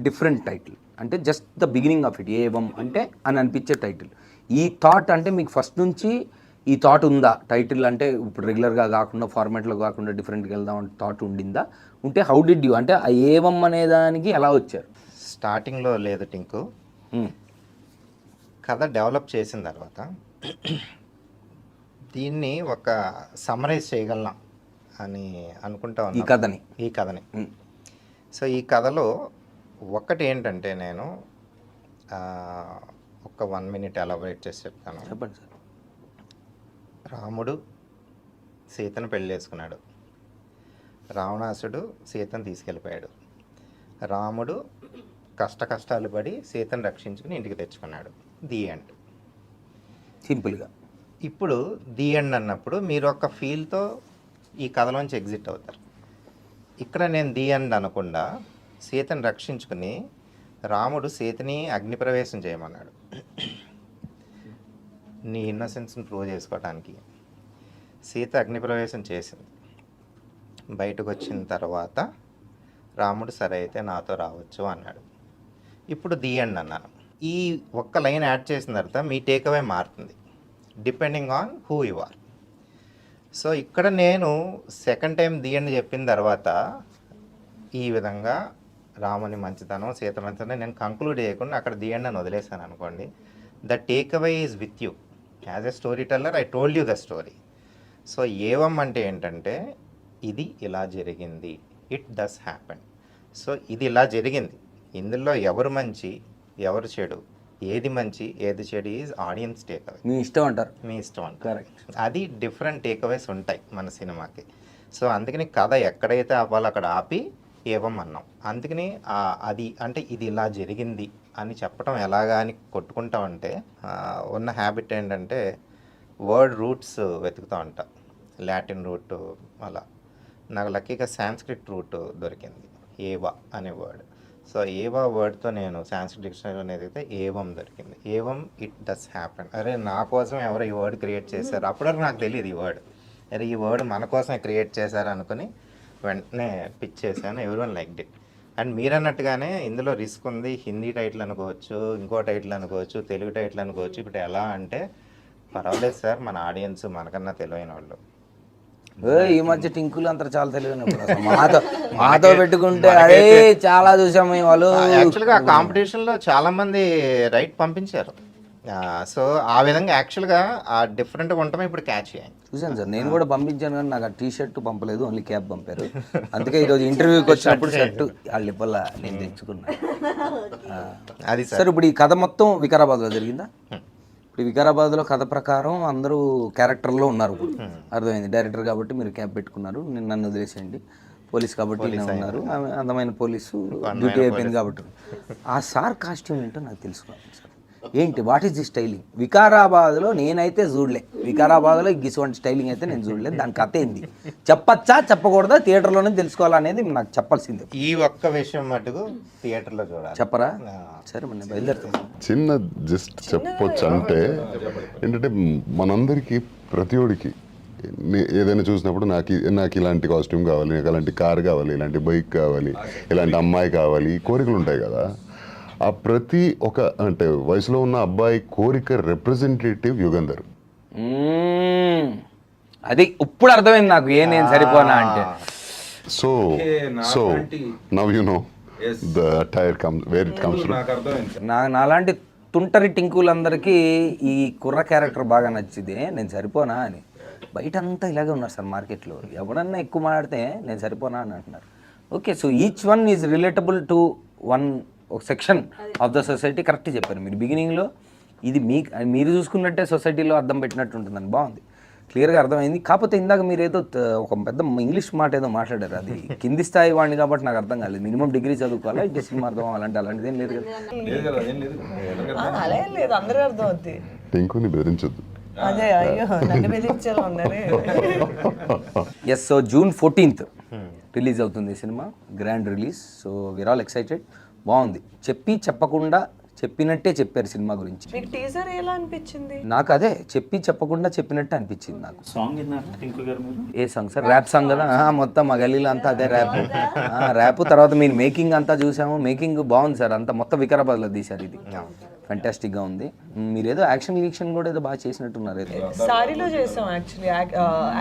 డిఫరెంట్ టైటిల్, అంటే just the beginning of it Evam అంటే అని అనిపించే టైటిల్. ఈ థాట్ అంటే మీకు ఫస్ట్ నుంచి ఈ థాట్ ఉందా టైటిల్ అంటే ఇప్పుడు రెగ్యులర్గా కాకుండా ఫార్మాట్లో కాకుండా డిఫరెంట్గా వెళ్దాం అంటే థాట్ ఉండిందా? ఉంటే హౌ డిడ్ యూ, అంటే ఆ ఏవం అనే దానికి ఎలా వచ్చారు? స్టార్టింగ్లో లేదు టింకు, కథ డెవలప్ చేసిన తర్వాత దీన్ని ఒక సమ్మరైజ్ చేయగలం అని అనుకుంటా ఉన్నాను ఈ కథని. సో ఈ కథలో ఒకటి ఏంటంటే నేను ఒక 1 minute ఎలాబరేట్ చేసి చెప్తాను. చెప్పండి సార్. రాముడు సీతను పెళ్లి చేసుకున్నాడు, రావణాసుడు సీతను తీసుకెళ్ళిపోయాడు, రాముడు కష్టాలు పడి సీతను రక్షించుకుని ఇంటికి తెచ్చుకున్నాడు. ది ఎండ్, సింపుల్గా. ఇప్పుడు ది ఎండ్ అన్నప్పుడు మీరు ఒక ఫీల్తో ఈ కథలోంచి ఎగ్జిట్ అవుతారు. ఇక్కడ నేను ది ఎండ్ అనకుండా సీతను రక్షించుకుని రాముడు సీతని అగ్నిప్రవేశం చేయమన్నాడు నీ ఇన్నోసెన్స్ని ప్రూవ్ చేసుకోవడానికి. సీత అగ్నిప్రవేశం చేసింది, బయటకు వచ్చిన తర్వాత రాముడు సరే అయితే నాతో రావచ్చు అన్నాడు. ఇప్పుడు ది ఎండ్ అన్నాను. ఈ ఒక్క లైన్ యాడ్ చేసిన తర్వాత మీ టేక్అవే మారుతుంది depending on who you are. So ఇక్కడ నేను సెకండ్ టైం ది ఎండ్ చెప్పిన తర్వాత ఈ విధంగా రాముని మంచితనం సీత మంచితనం నేను కంక్లూడ్ చేయకుండా అక్కడ ది ఎండ్ అని వదిలేసాను అనుకోండి. The takeaway is with you as a storyteller. I told you the story. So Evam అంటే ఏంటంటే ఇది ఇలా జరిగింది, ఇట్ డస్ హ్యాపెన్. సో ఇది ఇలా జరిగింది, ఇందులో ఎవరు మంచి ఎవరు చెడు, ఏది మంచి ఏది చెడు ఈజ్ ఆడియన్స్ టేక్అవే. మీ ఇష్టం అంటారు. మీ ఇష్టం అంటారు. కరెక్ట్. అది డిఫరెంట్ టేక్అవేస్ ఉంటాయి మన సినిమాకి. సో అందుకని కథ ఎక్కడైతే ఆపాలో అక్కడ ఆపి ఏవం అన్నాం. అందుకని అది అంటే ఇది ఇలా జరిగింది అని చెప్పడం ఎలాగా అని కొట్టుకుంటామంటే ఉన్న హ్యాబిట్ ఏంటంటే వర్డ్ రూట్స్ వెతుకుతూ ఉంటాం. లాటిన్ రూట్ అలా నాకు లక్కీగా సాంస్క్రిట్ రూట్ దొరికింది, ఏవా అనే వర్డ్. సో ఏవా వర్డ్తో నేను సాంస్క్రిట్ డిక్షనరీలో ఎదిగితే ఏవం దొరికింది. ఏవం ఇట్ డస్ హ్యాపెన్. అరే నా కోసం ఎవరో ఈ వర్డ్ క్రియేట్ చేశారు, అప్పటివరకు నాకు తెలియదు ఈ వర్డ్. అరే ఈ వర్డ్ మన కోసమే క్రియేట్ చేశారు అనుకుని వెంటనే పిచ్ చేశాను. Everyone like it. అండ్ మీరు అన్నట్టుగానే ఇందులో రిస్క్ ఉంది. హిందీ టైటిల్ అనుకోవచ్చు, ఇంకో టైటిల్ అనుకోవచ్చు, తెలుగు టైటిల్ అనుకోవచ్చు. ఇప్పుడు ఎలా అంటే పర్వాలేదు సార్, మన ఆడియన్స్ మనకన్నా తెలివైన వాళ్ళు. ఈ మధ్య టింకులు అంతా చాలా తెలియనప్పుడు అసలు మాతో పెట్టుకుంటే అదే చాలా చూసాము వాళ్ళు. యాక్చువల్గా ఆ కాంపిటీషన్లో చాలా మంది రైట్ పంపించారు. సో ఆ విధంగా యాక్చువల్గా ఆ డిఫరెంట్గా ఉండటమే ఇప్పుడు క్యాచ్ అయ్యాయి. చూసాను సార్, నేను కూడా పంపించాను కానీ నాకు ఆ టీ షర్ట్ పంపలేదు, ఓన్లీ క్యాప్ పంపారు. అందుకే ఈరోజు ఇంటర్వ్యూకి వచ్చినప్పుడు షర్ట్ వాళ్ళ ఇవ్వాల నేను తెచ్చుకున్నా. అది సార్ ఇప్పుడు ఈ కథ మొత్తం వికారాబాద్లో జరిగిందా? ఇప్పుడు వికారాబాద్లో కథ ప్రకారం అందరూ క్యారెక్టర్లో ఉన్నారు. ఇప్పుడు అర్థమైంది, డైరెక్టర్ కాబట్టి మీరు క్యాప్ పెట్టుకున్నారు, నేను నన్ను వదిలేసేయండి, పోలీస్ కాబట్టి నేను ఉన్నారు, ఆమె అందమైన పోలీసు డ్యూటీ అయిపోయింది కాబట్టి. ఆ సార్ కాస్ట్యూమ్ ఏంటో నాకు తెలుసుకున్నాను సార్. ఏంటి, వాట్ ఈస్ ది స్టైలింగ్? వికారాబాద్లో నేనైతే చూడలే, వికారాబాద్లో గిసువంటి స్టైలింగ్ అయితే నేను చూడలేదు. దాని కథ ఏంది, చెప్పచ్చా చెప్పకూడదా, థియేటర్లోనే తెలుసుకోవాలనేది నాకు చెప్పాల్సిందే. ఈ ఒక్క విషయం మటుకు థియేటర్లో చూడాలి. చెప్పరా? సరే మన బయలుదేరుతాం. చిన్న జస్ట్ చెప్పొచ్చు అంటే ఏంటంటే మనందరికీ ప్రతి ఒడికి ఏదైనా చూసినప్పుడు నాకు ఇలాంటి కాస్ట్యూమ్ కావాలి, నాకు అలాంటి కార్ కావాలి, ఇలాంటి బైక్ కావాలి, ఇలాంటి అమ్మాయి కావాలి, కోరికలు ఉంటాయి కదా. ఆ ప్రతి ఒక అంటే వయసులో ఉన్న అబ్బాయి కోరిక రిప్రజెంటేటివ్ యుగంధర్. అది ఇప్పుడు అర్థమైంది నాకు, నేను సరిపోనా అంటే. So now you know the tyre comes where it comes from. నాకు అర్థమైంది. నాలాంటి తుంటరి టింకులందరికీ ఈ కుర్ర క్యారెక్టర్ బాగా నచ్చింది, నేను సరిపోనా అని. బయట అంతా ఇలాగే ఉన్నారు సార్ మార్కెట్లో, ఎవడన్నా ఎక్కువ మాట్లాడితే నేను సరిపోనా అని అంటున్నారు. Okay, so each one is relatable to one ఒక section of the society. Correct చెప్పారు మీరు బిగినింగ్లో. ఇది మీరు చూసుకున్నట్టే సొసైటీలో అర్థం పెట్టినట్టు ఉంటుందని. బాగుంది, క్లియర్గా అర్థమైంది. కాకపోతే ఇందాక మీరు ఏదో ఒక పెద్ద ఇంగ్లీష్ మాట ఏదో మాట్లాడారు, అది కింది స్థాయి వాడిని కాబట్టి నాకు అర్థం కాలేదు. మినిమం డిగ్రీ చదువుకోవాలా, ఇట్టే సినిమా అర్థం అలాంటిది ఏం లేదు కదా. లేదు కదా, ఏం లేదు. అలా ఏం లేదు, అందరూ అర్థం అవుద్ది. ఇంకొని బెదిరించొద్దు. అదే, అయ్యో నన్ను బెదిరించారు అన్నారే. Yes, so June 14th release అవుతుంది సినిమా, grand release. So we're all excited. బాగుంది, చెప్పి చెప్పకుండా చెప్పినట్టే చెప్పారు సినిమా గురించి. మీకు టీజర్ ఎలా అనిపించింది? నాకు అదే చెప్పి చెప్పకుండా చెప్పినట్టే అనిపించింది నాకు. సాంగ్ విన్నారా టింకు గారు మీరు? ఏ సాంగ్ సార్? ర్యాప్ సాంగ్ కదా. మొత్తం మా గల్లీలో అంతా అదే ర్యాప్. ర్యాప్ తర్వాత మీరు మేకింగ్ అంతా చూసాము. మేకింగ్ బాగుంది సార్, అంతా మొత్తం వికారాబాద్లో తీశారు. ఇది ఫెంటాస్టిక్గా ఉంది. మీరు ఏదో యాక్షన్ కూడా ఏదో బాగా చేసినట్టున్నారు. ఏదో సారీలో చేసాం యాక్చువల్లీ,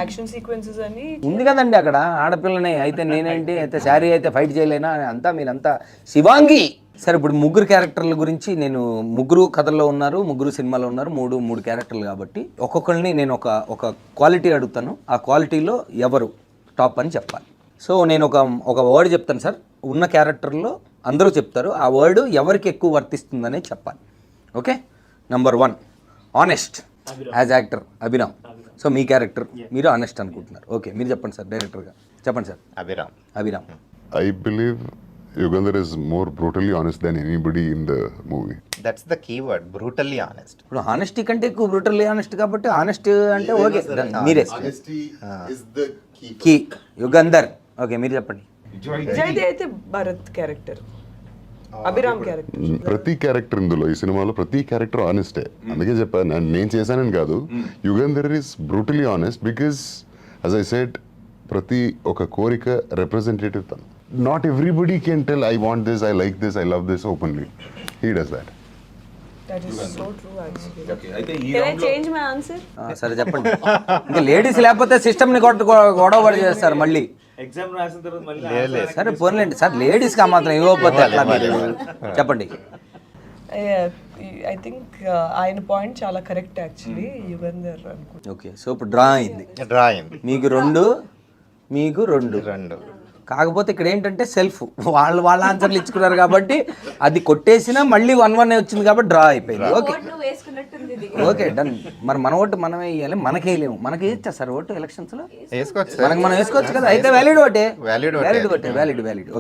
యాక్షన్ సీక్వెన్సెస్ అని ఉంది కదండి అక్కడ, ఆడపిల్లనే అయితే నేనేంటి అయితే శారీ అయితే ఫైట్ చేయలేనా అని అంతా మీరంతా శివాంగి. సరే, ఇప్పుడు ముగ్గురు క్యారెక్టర్ల గురించి, నేను ముగ్గురు కథల్లో ఉన్నారు, ముగ్గురు సినిమాలో ఉన్నారు, మూడు క్యారెక్టర్లు కాబట్టి ఒక్కొక్కరిని నేను ఒక క్వాలిటీ అడుగుతాను. ఆ క్వాలిటీలో ఎవరు టాప్ అని చెప్పాలి. సో నేను ఒక వర్డ్ చెప్తాను సార్, ఉన్న క్యారెక్టర్లో అందరూ చెప్తారు, ఆ వర్డ్ ఎవరికి ఎక్కువ వర్తిస్తుందనే చెప్పాలి. Okay, number 1 honest as actor Abhiram. So మీ క్యారెక్టర్ మీరు ఆనెస్ట్ అనుకుంటున్నారు. ఓకే, మీరు చెప్పండి సార్, డైరెక్టర్గా చెప్పండి sir. Abhiram. I believe Yugandhar is more brutally honest than anybody in the movie. That's the keyword, brutally honest. ఇప్పుడు ఆనెస్టీ కంటే ఎక్కువ బ్రూటల్లీ ఆనెస్ట్ కాబట్టి ఆనెస్ట్ అంటే ఓకే, మీరే is the key. Key Yugandhar. Okay, మీరు చెప్పండి. విజయ్ది అయితే భరత్ క్యారెక్టర్, అభిరామ్ క్యారెక్టర్. ప్రతి క్యారెక్టర్ ఇందులో ఈ సినిమాలో ప్రతి క్యారెక్టర్ ఆనెస్టే. అందుకే చెప్పాను, నేను చేశానని కాదు. Yugandhar is brutally honest because as I said, ప్రతి ఒక కోరిక రిప్రజెంటేటివ్ తను. Not everybody can tell I want this, I like this, I love this openly. He does that. That is so true actually. Okay, అయితే ఈ Can I round లో change my answer? సరే చెప్పండి. ఇంకా లేడీస్ లేకపోతే సిస్టమ్ని గొడవ పడి చేస్తారు మళ్ళీ. ఎగ్జామ్ రాసిన తర్వాత మళ్ళీ సరే పోన్లేండి సార్, లేడీస్కి ఆ మాత్రం ఇవ్వకపోతే ఎట్లా మీరు? చెప్పండి. ఐ థింక్ ఆయన పాయింట్ చాలా కరెక్ట్ యాక్చువల్లీ, యుగంధర్ అనుకుంటా. ఓకే, సో ఇప్పుడు డ్రా అయింది. మీకు 2 కాకపోతే ఇక్కడ ఏంటంటే సెల్ఫ్ వాళ్ళ ఆన్సర్లు ఇచ్చుకున్నారు కాబట్టి అది కొట్టేసినా మళ్ళీ 1-1 వచ్చింది కాబట్టి డ్రా అయిపోయింది. Okay okay done. మరి మన ఓటు మనమే వేయాలి, మనకే వేయలేము. మనకి వేయచ్చా సార్ ఓటు ఎలక్షన్స్లో? మనం వేసుకోవచ్చు కదా. అయితే వ్యాలిడ్ ఓటే.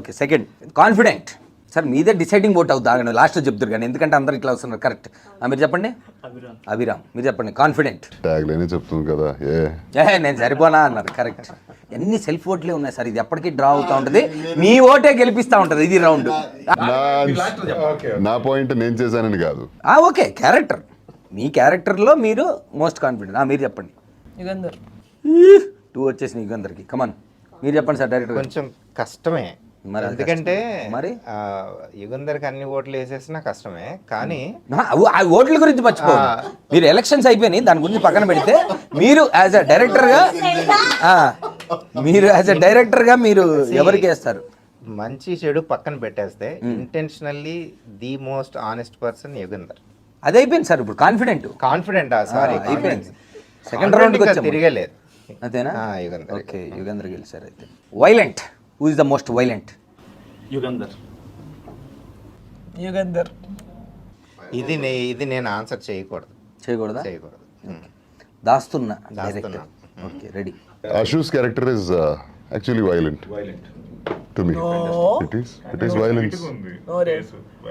Okay, second confident. సార్ మీదే డిసైడింగ్ ఓట్ అవుతుంది, ఆగండి లాస్ట్లో చెప్తారు కానీ, ఎందుకంటే అందరు ఇట్లా వస్తున్నారు. కరెక్ట్, మీరు చెప్పండి. అభిరామ్ మీరు చెప్పండి. కాన్ఫిడెంట్ ట్యాగ్ లైనే చెప్తుంది కదా, నేను సరిపోనా అన్నారు. కరెక్ట్. ఎన్ని సెల్ఫ్ ఓట్లే ఉన్నాయి సార్, ఇది ఎప్పటికీ డ్రా అవుతూ ఉంటుంది, మీ ఓటే గెలిపిస్తూ ఉంటుంది ఇది రౌండ్. నా పాయింట్ నేను చేశానని కాదు. ఓకే, క్యారెక్టర్, మీ క్యారెక్టర్లో మీరు మోస్ట్ కాన్ఫిడెంట్. మీరు చెప్పండి. యుగంధర్ 2 వచ్చేసి యుగంధర్కి. కమాన్ మీరు చెప్పండి సార్. డైరెక్టర్ కొంచెం కష్టమే మరి, ఎందుకంటే మరి యుగంధర్కి అన్ని ఓట్లు వేసేసినా కష్టమే. కానీ ఆ ఓట్ల గురించి మర్చిపో, మీరు ఎలక్షన్స్ అయిపోయినాయి దాని గురించి పక్కన పెడితే మీరు యాజ్ అ డైరెక్టర్గా మీరు ఎవరికి వేస్తారు? మంచి చెడు పక్కన పెట్టేస్తే intentionally the most honest person Yugandhar. అది అయిపోయింది సార్, ఇప్పుడు కాన్ఫిడెంట్ సారీ అయిపోయింది. సెకండ్ రౌండ్కి వచ్చాము. తిరగలేదు. అంతేనా? యుగంధర్. ఓకే, యుగంధర్ గెలిచారు. అయితే violent, who is the most violent? Yugandhar. Yugandhar. ఇది నేను ఆన్సర్ చేయకూడదు. చేయకూడదా? చేయకూడదు. దాస్తున్నా. దాస్తున్నా. Okay, ready. Ashu's character is actually violent violent to me. No. It is violence. No,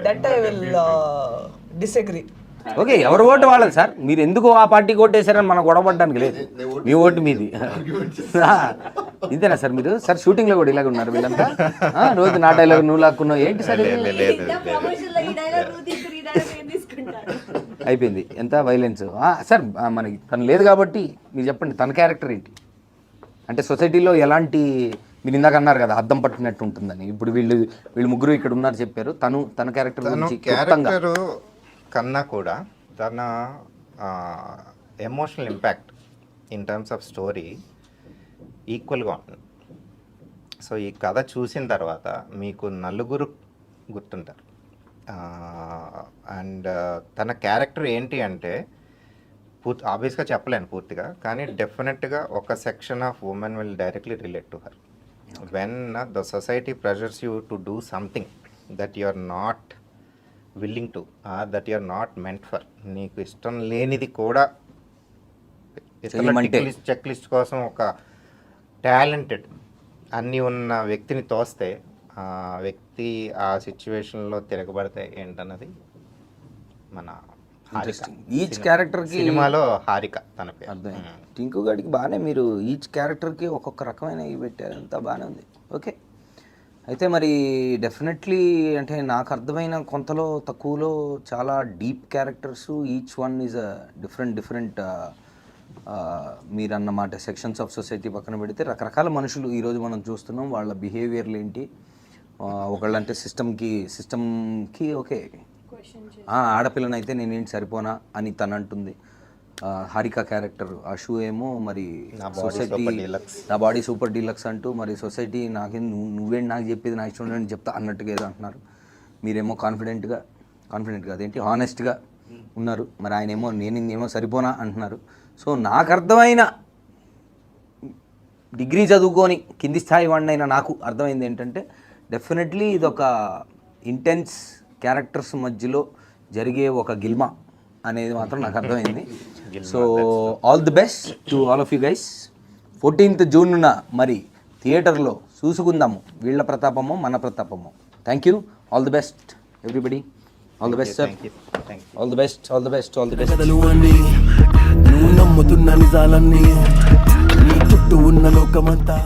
that I will disagree. Okay, ఎవరు ఓటు వాళ్ళది సార్. మీరు ఎందుకు ఆ పార్టీ ఓటేసారని మనం గొడవపడడానికి లేదు. మీ ఓటు మీది. ఇంతేనా సార్ మీరు? సార్ షూటింగ్లో కూడా ఇలాగ ఉన్నారు వీళ్ళంతా. రోజు నా డైలాగ్ నువ్వు లాక్కున్నావు ఏంటి సార్? అయిపోయింది. ఎంత వైలెన్స్ సార్. మనకి తను లేదు కాబట్టి మీరు చెప్పండి, తన క్యారెక్టర్ ఏంటి? అంటే సొసైటీలో ఎలాంటి, మీరు ఇందాక అన్నారు కదా అద్దం పట్టినట్టు ఉంటుందని, ఇప్పుడు వీళ్ళు ముగ్గురు ఇక్కడ ఉన్నారు చెప్పారు. తన క్యారెక్టర్ గురించి క్లుప్తంగా. క్యారెక్టర్ కన్నా కూడా తన emotional impact in terms of story ఈక్వల్గా ఉంటుంది. సో ఈ కథ చూసిన తర్వాత మీకు నలుగురు గుర్తుంటారు. అండ్ తన క్యారెక్టర్ ఏంటి అంటే ఆబ్వియస్గా చెప్పలేను పూర్తిగా, కానీ డెఫినెట్గా ఒక section of women will directly relate to her. When the society pressures you to do something that you are not willing to, that you are not meant for, నీకు ఇష్టం లేనిది కూడా చెక్ లిస్ట్ కోసం ఒక టాలెంటెడ్ అన్నీ ఉన్న వ్యక్తిని తోస్తే ఆ వ్యక్తి ఆ సిచ్యువేషన్లో తిరగబడితే ఏంటన్నది మన ఈచ్ క్యారెక్టర్కి సినిమాలో హారిక తన పేరు. అర్థం. టింకు గాడికి బాగానే మీరు ఈచ్ క్యారెక్టర్కి ఒక్కొక్క రకమైన ఇవి పెట్టారు, అంతా బాగానే ఉంది. ఓకే, అయితే మరి డెఫినెట్లీ అంటే నాకు అర్థమైన కొంతలో తక్కువలో చాలా deep characters, each one is a different మీరు అన్నమాట సెక్షన్స్ ఆఫ్ సొసైటీ పక్కన పెడితే రకరకాల మనుషులు ఈరోజు మనం చూస్తున్నాం. వాళ్ళ బిహేవియర్లు ఏంటి, ఒకళ్ళంటే సిస్టమ్కి ఓకే ఆడపిల్లనైతే నేనేంటి సరిపోనా అని తను అంటుంది. హారిక క్యారెక్టర్ అషు ఏమో మరి సొసైటీ నా బాడీ సూపర్ డీలక్స్ అంటూ మరి సొసైటీ నాకేం నువ్వేంటి నాకు చెప్పేది నా ఇష్టం అని చెప్తా అన్నట్టుగా ఏదో అంటున్నారు. మీరేమో కాన్ఫిడెంట్గా అదేంటి హానెస్ట్గా ఉన్నారు. మరి ఆయన ఏమో నేనేమో సరిపోనా అంటున్నారు. సో నాకు అర్థమైన డిగ్రీ చదువుకొని కింది స్థాయి వాడినైనా నాకు అర్థమైంది ఏంటంటే డెఫినెట్లీ ఇదొక ఇంటెన్స్ క్యారెక్టర్స్ మధ్యలో జరిగే ఒక గిల్మా అనేది మాత్రం నాకు అర్థమైంది. So all the best to all of you guys. 14th జూన్న మరి థియేటర్లో చూసుకుందాము వీళ్ళ ప్రతాపము మన ప్రతాపము. Thank you. All the best everybody. All the best sir. All the best. నువ్వు నమ్ముతున్న నిజాలన్నీ నీ చుట్టూ ఉన్న లోకమంతా